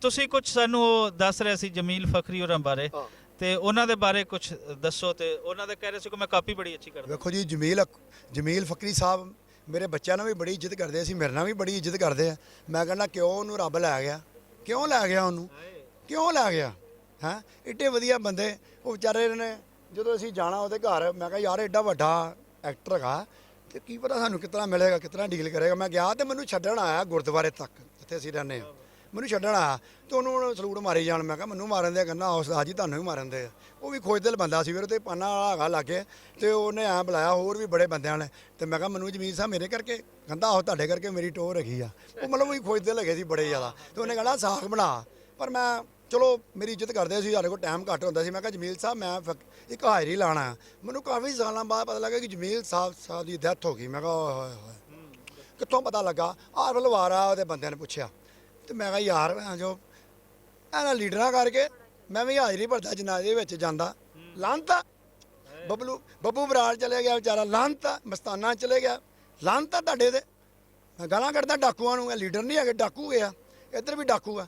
ਤੁਸੀਂ ਕੁਝ ਸਾਨੂੰ ਉਹ ਦੱਸ ਰਹੇ ਸੀ ਜਮੀਲ ਫਖਰੀ ਹੋਰਾਂ ਬਾਰੇ, ਤੇ ਉਹਨਾਂ ਦੇ ਬਾਰੇ ਕੁਝ ਦੱਸੋ। ਤੇ ਉਹਨਾਂ ਦੇ ਕਹਿ ਰਹੇ ਸੀ ਕਿ ਮੈਂ ਕਾਪੀ ਬੜੀ ਅੱਛੀ ਕਰਦਾ। ਵੇਖੋ ਜੀ, ਜਮੀਲ ਫਕਰੀ ਸਾਹਿਬ ਮੇਰੇ ਬੱਚਿਆਂ ਨਾਲ ਵੀ ਬੜੀ ਇੱਜ਼ਤ ਕਰਦੇ ਸੀ, ਮੇਰੇ ਨਾਲ ਵੀ ਬੜੀ ਇੱਜ਼ਤ ਕਰਦੇ ਆ। ਮੈਂ ਕਹਿੰਦਾ ਕਿਉਂ ਉਹਨੂੰ ਰੱਬ ਲੈ ਗਿਆ, ਕਿਉਂ ਲੈ ਗਿਆ ਉਹਨੂੰ, ਕਿਉਂ ਲੈ ਗਿਆ ਹੈਂ। ਏਡੇ ਵਧੀਆ ਬੰਦੇ ਉਹ ਵਿਚਾਰੇ ਨੇ। ਜਦੋਂ ਅਸੀਂ ਜਾਣਾ ਉਹਦੇ ਘਰ, ਮੈਂ ਕਿਹਾ ਯਾਰ ਐਡਾ ਵੱਡਾ ਐਕਟਰ ਹੈਗਾ ਤੇ ਕੀ ਪਤਾ ਸਾਨੂੰ ਕਿਤਨਾ ਮਿਲੇਗਾ, ਕਿਤਨਾ ਡੀਲ ਕਰੇਗਾ। ਮੈਂ ਗਿਆ ਤੇ ਮੈਨੂੰ ਛੱਡਣ ਆਇਆ ਗੁਰਦੁਆਰੇ ਤੱਕ ਜਿੱਥੇ ਅਸੀਂ ਰਹਿੰਦੇ ਹਾਂ। ਮੈਨੂੰ ਛੱਡਣ ਆਇਆ ਤੇ ਉਹਨੂੰ ਸਲੂਟ ਮਾਰੀ ਜਾਣ। ਮੈਂ ਕਿਹਾ ਮੈਨੂੰ ਮਾਰਨ ਦੇ, ਕਹਿੰਦਾ ਉਸਤਾਦ ਜੀ ਤੁਹਾਨੂੰ ਵੀ ਮਾਰਨ ਦੇ ਆ। ਉਹ ਵੀ ਖੋਜਦਿਲ ਬੰਦਾ ਸੀ, ਫਿਰ ਤੇ ਪਾਨਾ ਵਾਲਾ ਹੈਗਾ ਲਾਗੇ, ਤੇ ਉਹਨੇ ਐਂ ਬੁਲਾਇਆ ਹੋਰ ਵੀ ਬੜੇ ਬੰਦਿਆਂ ਨੇ। ਤੇ ਮੈਂ ਕਿਹਾ ਮੈਨੂੰ ਜਮੀਲ ਸਾਹਿਬ ਮੇਰੇ ਕਰਕੇ, ਕਹਿੰਦਾ ਆਹੋ ਤੁਹਾਡੇ ਕਰਕੇ ਮੇਰੀ ਟੋਰ ਹੈਗੀ ਆ। ਉਹ ਮਤਲਬ ਵੀ ਖੋਜਦਿਲ ਹੈਗੇ ਸੀ ਬੜੇ ਜ਼ਿਆਦਾ। ਤੇ ਉਹਨੇ ਕਹਿਣਾ ਸਾਗ ਬਣਾ, ਪਰ ਮੈਂ ਚਲੋ ਮੇਰੀ ਇੱਜ਼ਤ ਕਰਦੇ ਸੀ, ਸਾਡੇ ਕੋਲ ਟਾਈਮ ਘੱਟ ਹੁੰਦਾ ਸੀ। ਮੈਂ ਕਿਹਾ ਜਮੀਲ ਸਾਹਿਬ ਮੈਂ ਇੱਕ ਹਾਜ਼ਰੀ ਲਾਣਾ। ਮੈਨੂੰ ਕਾਫੀ ਸਾਲਾਂ ਬਾਅਦ ਪਤਾ ਲੱਗਾ ਕਿ ਜਮੀਲ ਸਾਹਿਬ ਦੀ ਡੈਥ ਹੋ ਗਈ। ਮੈਂ ਕਿਹਾ ਹੋਏ ਹੋਏ ਕਿੱਥੋਂ ਪਤਾ ਲੱਗਾ? ਆਹ ਬਲਵਾਰਾ ਉਹਦੇ ਬੰਦਿਆਂ ਨੇ ਪੁੱਛਿਆ। ਤੇ ਮੈਂ ਕਿਹਾ ਯਾਰ ਜੋ ਇਹਨਾਂ ਲੀਡਰਾਂ ਕਰਕੇ ਮੈਂ ਵੀ ਹਾਜ਼ਰੀ ਭਰਦਾ, ਜਨਾਜ਼ੇ ਵਿੱਚ ਜਾਂਦਾ। ਲਾਂਤਾ ਬੱਬੂ ਬਰਾੜ ਚਲੇ ਗਿਆ ਵਿਚਾਰਾ, ਲਾਂਤਾ ਮਸਤਾਨਾ ਚਲੇ ਗਿਆ, ਲਾਂਤਾ ਤੁਹਾਡੇ ਤੇ। ਮੈਂ ਗਾਲਾਂ ਕੱਢਦਾ ਡਾਕੂਆਂ ਨੂੰ, ਇਹ ਲੀਡਰ ਨਹੀਂ ਹੈਗੇ, ਡਾਕੂ ਗਿਆ। ਇੱਧਰ ਵੀ ਡਾਕੂ ਆ।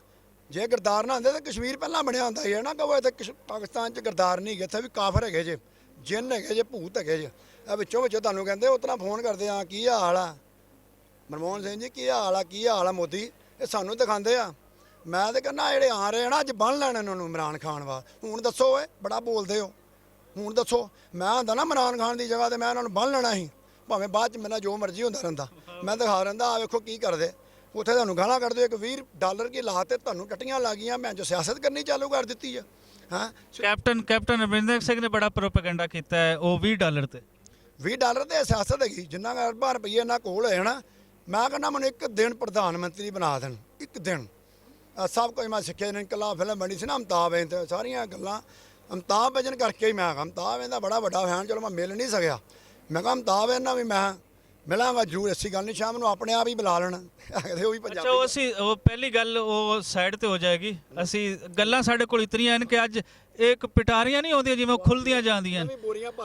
ਜੇ ਗਰਦਾਰ ਨਾ ਹੁੰਦੇ ਤਾਂ ਕਸ਼ਮੀਰ ਪਹਿਲਾਂ ਬਣਿਆ ਹੁੰਦਾ ਸੀ ਨਾ। ਕਹੋ ਇੱਥੇ ਪਾਕਿਸਤਾਨ 'ਚ ਗਰਦਾਰ ਨਹੀਂ ਹੈਗੇ, ਇੱਥੇ ਵੀ ਕਾਫਰ ਹੈਗੇ ਜੇ, ਜਿੰਨ ਹੈਗੇ ਜੇ, ਭੂਤ ਹੈਗੇ ਜੇ। ਇਹ ਵਿੱਚੋਂ ਤੁਹਾਨੂੰ ਕਹਿੰਦੇ ਉਸ ਤਰ੍ਹਾਂ ਫੋਨ ਕਰਦੇ ਆ, ਕੀ ਹਾਲ ਆ ਮਨਮੋਹਨ ਸਿੰਘ ਜੀ, ਕੀ ਹਾਲ ਆ, ਕੀ ਹਾਲ ਆ ਮੋਦੀ, ਇਹ ਸਾਨੂੰ ਦਿਖਾਉਂਦੇ ਆ। ਮੈਂ ਤਾਂ ਕਹਿੰਦਾ ਜਿਹੜੇ ਆ ਰਹੇ ਨਾ ਅੱਜ ਬੰਨ ਲੈਣ ਇਹਨਾਂ ਨੂੰ ਇਮਰਾਨ ਖਾਨ ਵਾ। ਹੁਣ ਦੱਸੋ ਓਏ, ਬੜਾ ਬੋਲਦੇ ਹੋ, ਹੁਣ ਦੱਸੋ। ਮੈਂ ਹੁੰਦਾ ਨਾ ਇਮਰਾਨ ਖਾਨ ਦੀ ਜਗ੍ਹਾ ਤੇ ਮੈਂ ਇਹਨਾਂ ਨੂੰ ਬੰਨ ਲੈਣਾ ਸੀ, ਭਾਵੇਂ ਬਾਅਦ 'ਚ ਮੇਰਾ ਜੋ ਮਰਜ਼ੀ ਹੁੰਦਾ ਰਹਿੰਦਾ। ਮੈਂ ਦਿਖਾ ਰਹਿੰਦਾ ਆ ਵੇਖੋ ਕੀ ਕਰਦੇ। ਉੱਥੇ ਤੁਹਾਨੂੰ ਗਾਲਾਂ ਕੱਢਦੇ, ਇੱਕ $20 ਕੀ ਲਾ ਤੇ ਤੁਹਾਨੂੰ ਟੱਟੀਆਂ ਲੱਗ ਗਈਆਂ। ਮੈਂ ਜੋ ਸਿਆਸਤ ਕਰਨੀ ਚਾਲੂ ਕਰ ਦਿੱਤੀ ਆ। ਹਾਂ, ਕੈਪਟਨ ਅਮਰਿੰਦਰ ਸਿੰਘ ਨੇ ਬੜਾ ਪ੍ਰੋਪੇਗੈਂਡਾ ਕੀਤਾ ਹੈ ਉਹ $20 ਤੇ। $20 ਤੇ ਸਿਆਸਤ ਹੈਗੀ। ਜਿੰਨਾ ਅਰਬਾਂ ਰੁਪਈਏ ਇਹਨਾਂ ਕੋਲ ਹੋਏ ਨਾ, ਮੈਂ ਕਹਿੰਦਾ ਮੈਨੂੰ ਇੱਕ ਦਿਨ ਪ੍ਰਧਾਨ ਮੰਤਰੀ ਬਣਾ ਦੇਣ, ਇੱਕ ਦਿਨ। ਸਭ ਕੁਝ ਮੈਂ ਸਿੱਖਿਆ। ਇਨਕਲਾਬ ਫਿਲਮ ਬਣੀ ਸੀ ਨਾ ਅਮਿਤਾਭ ਬਚਨ, ਸਾਰੀਆਂ ਗੱਲਾਂ ਅਮਿਤਾਭ ਬਚਨ ਕਰਕੇ ਹੀ। ਮੈਂ ਅਮਿਤਾਭ ਇਹਦਾ ਬੜਾ ਵੱਡਾ ਫੈਨ, ਚਲੋ ਮੈਂ ਮਿਲ ਨਹੀਂ ਸਕਿਆ। ਮੈਂ ਕਿਹਾ ਅਮਿਤਾਭ ਇਹਨਾਂ ਵੀ ਮੈਂ ਮਿਲਾਂਗਾ ਜ਼ਰੂਰ, ਐਸੀ ਗੱਲ ਨਹੀਂ। ਸ਼ਾਮ ਨੂੰ ਆਪਣੇ ਆਪ ਹੀ ਬੁਲਾ ਲੈਣ, ਉਹ ਵੀ ਪੰਜਾਬੀ। ਅੱਛਾ, ਅਸੀਂ ਉਹ ਪਹਿਲੀ ਗੱਲ ਉਹ ਸਾਈਡ ਤੇ ਹੋ ਜਾਏਗੀ। ਅਸੀਂ ਗੱਲਾਂ ਸਾਡੇ ਕੋਲ ਇਤਨੀਆਂ ਹਨ ਕਿ ਅੱਜ ਇੱਕ ਪਿਟਾਰੀਆਂ ਨਹੀਂ ਆਉਂਦੀਆਂ ਜਿਵੇਂ ਖੁੱਲਦੀਆਂ ਜਾਂਦੀਆਂ,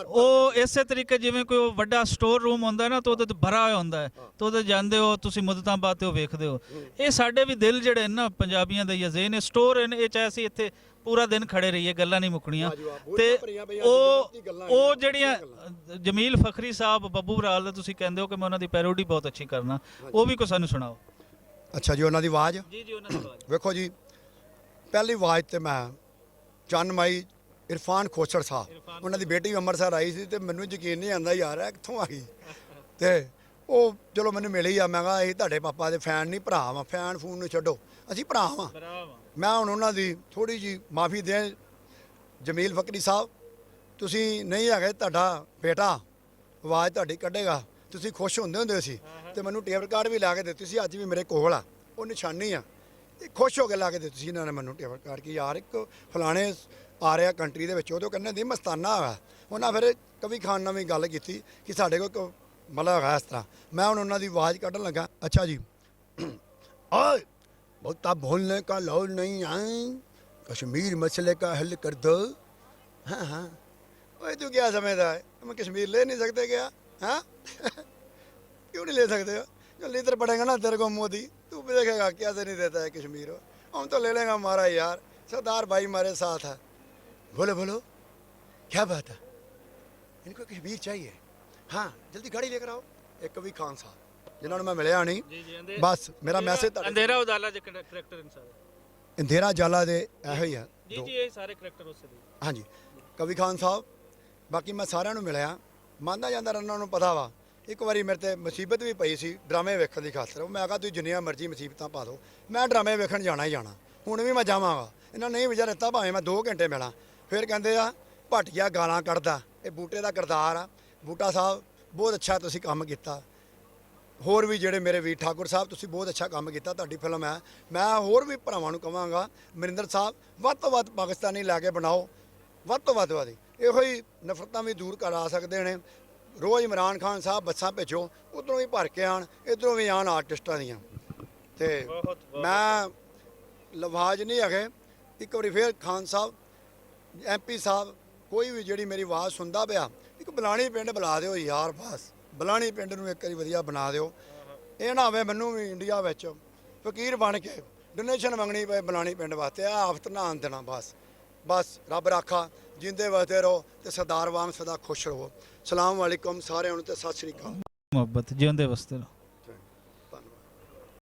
ਉਹ ਇਸੇ ਤਰੀਕੇ ਜਿਵੇਂ ਕੋਈ ਵੱਡਾ ਸਟੋਰ ਰੂਮ ਹੁੰਦਾ ਨਾ, ਤਾਂ ਉਹਦੇ ਤੇ ਭਰਾ ਹੋਇਆ ਹੁੰਦਾ ਹੈ, ਤਾਂ ਉਹਦੇ ਜਾਂਦੇ ਹੋ ਤੁਸੀਂ ਮੁੱਦਤਾਂ ਬਾਅਦ ਤੇ ਉਹ ਵੇਖਦੇ ਹੋ। ਇਹ ਸਾਡੇ ਵੀ ਦਿਲ ਜਿਹੜੇ ਨਾ ਪੰਜਾਬੀਆਂ ਦੇ ਯਜ਼ੇ ਨੇ ਸਟੋਰ ਨੇ, ਇਹ ਚਾਹੇ ਅਸੀਂ ਇੱਥੇ ਪੂਰਾ ਦਿਨ ਖੜੇ ਰਹੀਏ ਗੱਲਾਂ ਨਹੀਂ ਮੁੱਕਣੀਆਂ। ਤੇ ਉਹ ਜਿਹੜੀਆਂ ਜਮੀਲ ਫਖਰੀ ਸਾਹਿਬ, ਬੱਬੂ ਬਰਾਲ ਦਾ ਤੁਸੀਂ ਕਹਿੰਦੇ ਹੋ ਕਿ ਮੈਂ ਉਹਨਾਂ ਦੀ ਪੈਰੋਡੀ ਬਹੁਤ ਅੱਛੀ ਕਰਨਾ, ਉਹ ਵੀ ਕੋ ਸਾਨੂੰ ਸੁਣਾਓ। ਅੱਛਾ ਜੀ, ਉਹਨਾਂ ਦੀ ਆਵਾਜ਼। ਜੀ ਉਹਨਾਂ ਦੀ ਆਵਾਜ਼ ਵੇਖੋ ਜੀ, ਪਹਿਲੀ ਆਵਾਜ਼ ਤੇ ਮੈਂ ਚੰਨ ਮਾਈ ਇਰਫਾਨ ਖੋਸੜ ਸਾਹਿਬ, ਉਹਨਾਂ ਦੀ ਬੇਟੀ ਅੰਮ੍ਰਿਤਸਰ ਆਈ ਸੀ ਤੇ ਮੈਨੂੰ ਯਕੀਨ ਨਹੀਂ ਆਉਂਦਾ ਯਾਰ ਇਹ ਕਿੱਥੋਂ ਆ ਗਈ। ਤੇ ਉਹ ਚਲੋ ਮੈਨੂੰ ਮਿਲੀ ਆ। ਮੈਂ ਕਿਹਾ ਅਸੀਂ ਤੁਹਾਡੇ ਪਾਪਾ ਦੇ ਫੈਨ ਨਹੀਂ, ਭਰਾ ਵਾਂ। ਫੈਨ ਫੂਨ ਨੂੰ ਛੱਡੋ, ਅਸੀਂ ਭਰਾ ਵਾਂ। ਮੈਂ ਹੁਣ ਉਹਨਾਂ ਦੀ ਥੋੜ੍ਹੀ ਜਿਹੀ ਮਾਫੀ ਦੇ। ਜਮੀਲ ਫਕਰੀ ਸਾਹਿਬ, ਤੁਸੀਂ ਨਹੀਂ ਹੈਗੇ, ਤੁਹਾਡਾ ਬੇਟਾ ਆਵਾਜ਼ ਤੁਹਾਡੀ ਕੱਢੇਗਾ। ਤੁਸੀਂ ਖੁਸ਼ ਹੁੰਦੇ ਸੀ ਤੇ ਮੈਨੂੰ ਟੇਪ ਰਿਕਾਰਡ ਵੀ ਲਾ ਕੇ ਦਿੱਤੀ ਸੀ, ਅੱਜ ਵੀ ਮੇਰੇ ਕੋਲ ਆ, ਉਹ ਨਿਸ਼ਾਨੀ ਆ। ਖੁਸ਼ ਹੋ ਕੇ ਲਾ ਕੇ ਦਿੱਤੀ ਸੀ ਇਹਨਾਂ ਨੇ ਮੈਨੂੰ ਟੇਪ ਰਿਕਾਰਡ ਕਿ ਯਾਰ ਇੱਕ ਫਲਾਣੇ ਆ ਰਿਹਾ ਕੰਟਰੀ ਦੇ ਵਿੱਚ, ਉਹਦੇ ਕਹਿੰਦੇ ਦੀ ਮਸਤਾਨਾ ਹੈਗਾ। ਉਹਨਾਂ ਫਿਰ ਕਵੀ ਖਾਨ ਨਾਲ ਵੀ ਗੱਲ ਕੀਤੀ ਕਿ ਸਾਡੇ ਕੋਲ ਮਤਲਬ ਹੈਗਾ ਇਸ ਤਰ੍ਹਾਂ। ਮੈਂ ਹੁਣ ਉਹਨਾਂ ਦੀ ਆਵਾਜ਼ ਕੱਢਣ ਲੱਗਾ। ਅੱਛਾ ਜੀ, ਓਏ ਬਹੁਤਾ बोलने का लोड नहीं है, कश्मीर मसले का हल कर दो। हाँ हाँ, ओए तू क्या समझता है, हम कश्मीर ले नहीं सकते क्या? हाँ क्यों नहीं ले सकते हो? जो लीडर पड़ेगा ना तेरे को मोदी, तू भी देखेगा कैसे नहीं देता है कश्मीर। हम तो ले लेंगे हमारा यार, सरदार भाई हमारे साथ है। बोलो बोलो क्या बात है, इनको कश्मीर चाहिए। हाँ जल्दी गाड़ी लेकर आओ। एक कभी खान साहब जिन्हों मैं मिलिया नहीं, बस मेरा मैसेज अंधेरा उजाला ਦੇ ਕਰੈਕਟਰ ਇਨਸਾਨ, अंधेरा जाला ਦੇ ਇਹੋ ਹੀ ਆ ਜੀ ਜੀ ਇਹ ਸਾਰੇ ਕਰੈਕਟਰ ਉਸੇ ਦੇ। ਹਾਂਜੀ, ਕਵੀ ਖਾਨ ਸਾਹਿਬ, ਬਾਕੀ ਮੈਂ ਸਾਰਿਆਂ ਨੂੰ ਮਿਲਿਆ, ਮੰਨਦਾ ਜਾਂਦਾ ਉਹਨਾਂ ਨੂੰ ਪਤਾ ਵਾ। ਇੱਕ ਵਾਰੀ ਮੇਰੇ ਤੇ ਮੁਸੀਬਤ ਵੀ ਪਈ ਸੀ ਡਰਾਮੇ ਵੇਖਣ ਦੀ ਖਾਤਰ। ਮੈਂ ਕਿਹਾ ਤੁਸੀਂ ਜਿੰਨੀਆਂ ਮਰਜ਼ੀ ਮੁਸੀਬਤਾਂ ਪਾ ਦਿਓ, ਮੈਂ ਡਰਾਮੇ ਵੇਖਣ ਜਾਣਾ ਹੀ ਜਾਣਾ। ਹੁਣ ਵੀ ਮੈਂ ਜਾਵਾਂਗਾ, ਇਹਨਾਂ ਨਹੀਂ ਵਿਚਾਰ ਦਿੱਤਾ ਭਾਵੇਂ ਮੈਂ 2 ਘੰਟੇ ਮਿਲਾਂ। ਫਿਰ ਕਹਿੰਦੇ ਆ ਭਟੀਆ ਗਾਲਾਂ ਕੱਢਦਾ, ਇਹ ਬੂਟੇ ਦਾ ਕਿਰਦਾਰ ਆ। ਬੂਟਾ ਸਾਹਿਬ ਬਹੁਤ ਅੱਛਾ ਤੁਸੀਂ ਕੰਮ ਕੀਤਾ। ਹੋਰ ਵੀ ਜਿਹੜੇ ਮੇਰੇ ਵੀਰ ਠਾਕੁਰ ਸਾਹਿਬ, ਤੁਸੀਂ ਬਹੁਤ ਅੱਛਾ ਕੰਮ ਕੀਤਾ, ਤੁਹਾਡੀ ਫਿਲਮ ਹੈ। ਮੈਂ ਹੋਰ ਵੀ ਭਰਾਵਾਂ ਨੂੰ ਕਹਾਂਗਾ, ਅਮਰਿੰਦਰ ਸਾਹਿਬ ਵੱਧ ਤੋਂ ਵੱਧ ਪਾਕਿਸਤਾਨੀ ਲੈ ਕੇ ਬਣਾਓ, ਵੱਧ ਤੋਂ ਵੱਧ ਇਹੋ ਹੀ ਨਫ਼ਰਤਾਂ ਵੀ ਦੂਰ ਕਰਾ ਸਕਦੇ ਨੇ। ਰੋਜ਼ ਇਮਰਾਨ ਖਾਨ ਸਾਹਿਬ ਬੱਸਾਂ ਭੇਜੋ, ਉੱਧਰੋਂ ਵੀ ਭਰ ਕੇ ਆਉਣ, ਇੱਧਰੋਂ ਵੀ ਆਉਣ ਆਰਟਿਸਟਾਂ ਦੀਆਂ। ਤੇ ਮੈਂ ਲਵਾਜ ਨਹੀਂ ਹੈਗੇ। ਇੱਕ ਵਾਰੀ ਫਿਰ ਖਾਨ ਸਾਹਿਬ, MP ਸਾਹਿਬ, ਕੋਈ ਵੀ ਜਿਹੜੀ ਮੇਰੀ ਆਵਾਜ਼ ਸੁਣਦਾ ਪਿਆ, ਇੱਕ ਬਲਾਣੀ ਪਿੰਡ ਬੁਲਾ ਦਿਓ ਯਾਰ, ਬਸ ਬਲਾਣੀ ਪਿੰਡ ਨੂੰ ਇੱਕ ਵਾਰੀ ਵਧੀਆ ਬਣਾ ਦਿਓ। ਇਹ ਨਾ ਹੋਵੇ ਮੈਨੂੰ ਵੀ ਇੰਡੀਆ ਵਿੱਚ ਫਕੀਰ ਬਣ ਕੇ ਡੋਨੇਸ਼ਨ ਮੰਗਣੀ ਪਏ ਬੁਲਾਣੀ ਪਿੰਡ ਵਾਸਤੇ ਆ ਆਫਤ ਨਾ ਆਉਣ ਦੇਣਾ ਬਸ ਰੱਬ ਰਾਖਾ ਜਿੰਦੇ ਵਸਦੇ ਰਹੋ ਤੇ ਸਰਦਾਰ ਵਾਂਗ ਸਦਾ ਖੁਸ਼ ਰਹੋ। ਸਲਾਮ ਵਾਲੇਕੁਮ ਸਾਰਿਆਂ ਨੂੰ ਤੇ ਸਤਿ ਸ਼੍ਰੀ ਅਕਾਲ। ਮੁਹੱਬਤ ਜਿਉਂਦੇ ਵਸਦੇ ਰਹੋ।